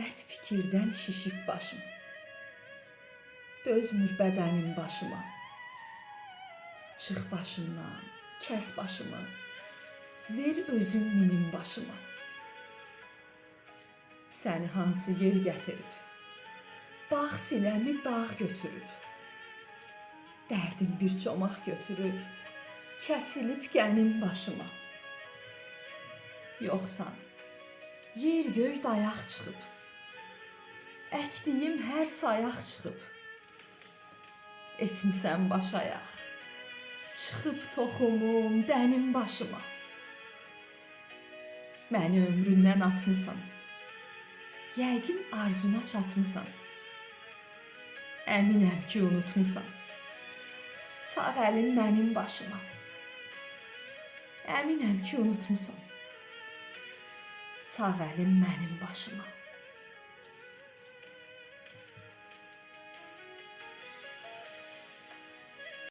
Dərd fikirdən şişib başım. Dözmür bədənim başıma. Çıx başımdan, kəs başımı. Ver özüm minim başıma. Səni hansı yel gətirib? Bağ sinəmi dağ götürüb. Dərdim bir çomaq götürüb. Kəsilib qənim başıma. Yoxsan, yer göy dayaq çıxıb. Əkdiyim hər sayaq çıxıb. Etmisən baş ayaq. Çıxıb toxumum, dənim başıma. Məni ömründən atmısan. Yəqin arzuna çatmısan. Əminəm ki, unutmusan. Sağ əlin mənim başıma. Əminəm ki, unutmusan. Sağ əlin mənim başıma.